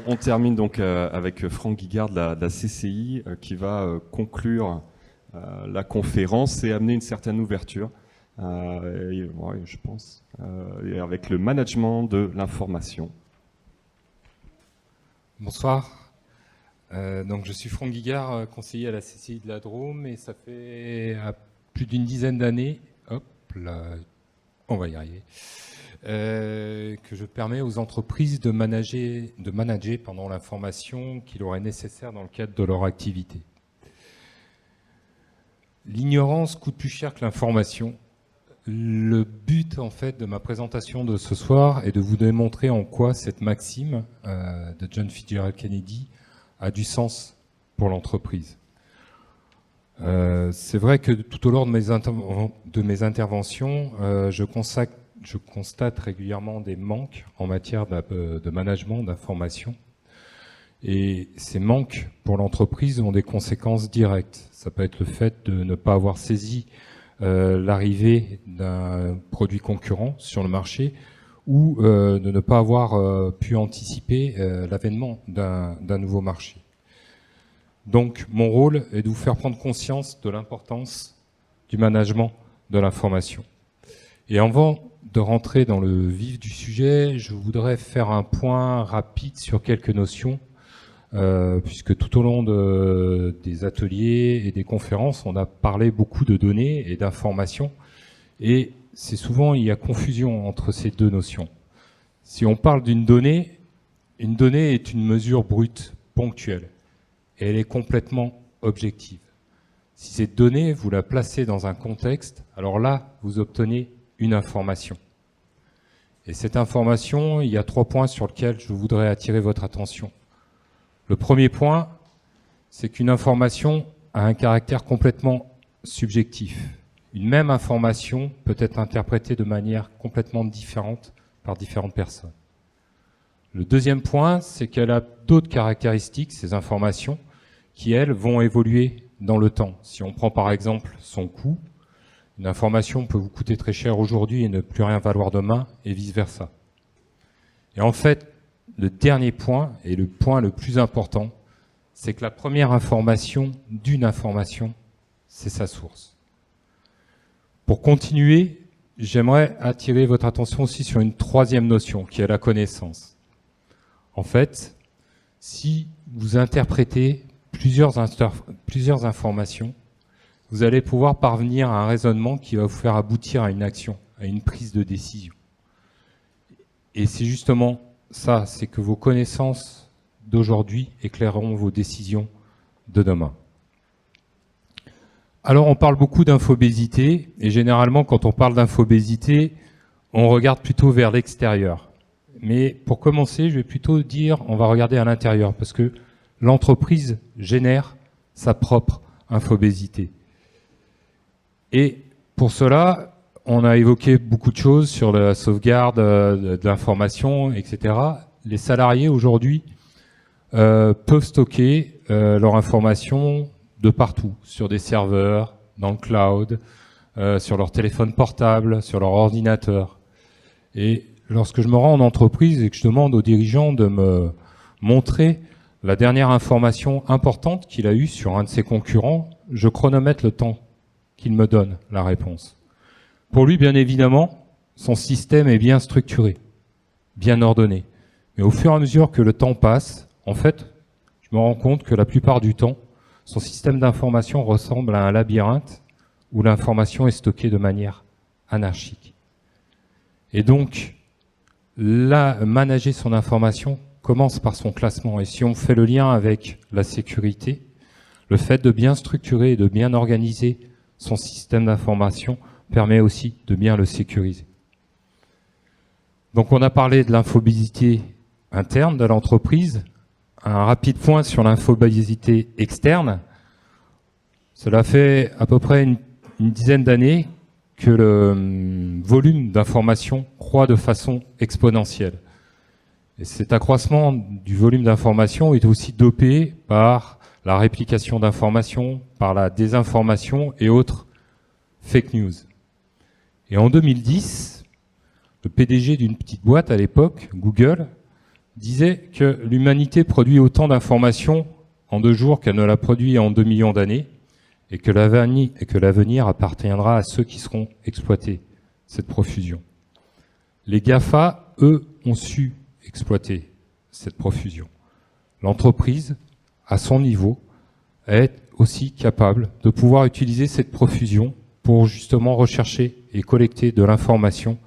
On termine donc avec Franck Guigard de la CCI qui va conclure la conférence et amener une certaine ouverture, je pense, avec le management de l'information. Bonsoir. Donc je suis Franck Guigard, conseiller à la CCI de la Drôme, et ça fait plus d'une dizaine d'années, hop là, on va y arriver, que je permets aux entreprises de manager pendant l'information qu'il aurait nécessaire dans le cadre de leur activité. L'ignorance coûte plus cher que l'information. Le but en fait de ma présentation de ce soir est de vous démontrer en quoi cette maxime de John Fitzgerald Kennedy a du sens pour l'entreprise. C'est vrai que tout au long de mes interventions, je constate régulièrement des manques en matière de management d'information. Et ces manques pour l'entreprise ont des conséquences directes. Ça peut être le fait de ne pas avoir saisi l'arrivée d'un produit concurrent sur le marché ou de ne pas avoir pu anticiper l'avènement d'un nouveau marché. Donc mon rôle est de vous faire prendre conscience de l'importance du management de l'information. Et avant de rentrer dans le vif du sujet, je voudrais faire un point rapide sur quelques notions, puisque tout au long des ateliers et des conférences, on a parlé beaucoup de données et d'informations, et c'est souvent, il y a confusion entre ces deux notions. Si on parle d'une donnée est une mesure brute, ponctuelle, et elle est complètement objective. Si cette donnée, vous la placez dans un contexte, alors là, vous obtenez une information. Et cette information, il y a 3 points sur lesquels je voudrais attirer votre attention. Le premier point, c'est qu'une information a un caractère complètement subjectif. Une même information peut être interprétée de manière complètement différente par différentes personnes. Le deuxième point, c'est qu'elle a d'autres caractéristiques, ces informations, qui, elles, vont évoluer dans le temps. Si on prend par exemple son coût, une information peut vous coûter très cher aujourd'hui et ne plus rien valoir demain, et vice-versa. Et en fait, le dernier point, et le point le plus important, c'est que la première information d'une information, c'est sa source. Pour continuer, j'aimerais attirer votre attention aussi sur une troisième notion, qui est la connaissance. En fait, si vous interprétez plusieurs informations, vous allez pouvoir parvenir à un raisonnement qui va vous faire aboutir à une action, à une prise de décision. Et c'est justement ça, c'est que vos connaissances d'aujourd'hui éclaireront vos décisions de demain. Alors on parle beaucoup d'infobésité, et généralement quand on parle d'infobésité, on regarde plutôt vers l'extérieur. Mais pour commencer, je vais plutôt dire, on va regarder à l'intérieur, parce que l'entreprise génère sa propre infobésité. Et pour cela, on a évoqué beaucoup de choses sur la sauvegarde de l'information, etc. Les salariés aujourd'hui peuvent stocker leur information de partout, sur des serveurs, dans le cloud, sur leur téléphone portable, sur leur ordinateur. Et lorsque je me rends en entreprise et que je demande aux dirigeants de me montrer la dernière information importante qu'il a eue sur un de ses concurrents, je chronomètre le temps qu'il me donne la réponse. Pour lui, bien évidemment, son système est bien structuré, bien ordonné. Mais au fur et à mesure que le temps passe, en fait, je me rends compte que la plupart du temps, son système d'information ressemble à un labyrinthe où l'information est stockée de manière anarchique. Et donc, là, manager son information commence par son classement. Et si on fait le lien avec la sécurité, le fait de bien structurer et de bien organiser son système d'information permet aussi de bien le sécuriser. Donc on a parlé de l'infobésité interne de l'entreprise. Un rapide point sur l'infobésité externe. Cela fait à peu près une dizaine d'années que le volume d'informations croît de façon exponentielle. Et cet accroissement du volume d'informations est aussi dopé par la réplication d'informations, par la désinformation et autres fake news. Et en 2010, le PDG d'une petite boîte à l'époque, Google, disait que l'humanité produit autant d'informations en 2 jours qu'elle ne l'a produit en 2 millions d'années, et que l'avenir appartiendra à ceux qui seront exploités, cette profusion. Les GAFA, eux, ont su exploiter cette profusion. L'entreprise, à son niveau, est aussi capable de pouvoir utiliser cette profusion pour justement rechercher et collecter de l'information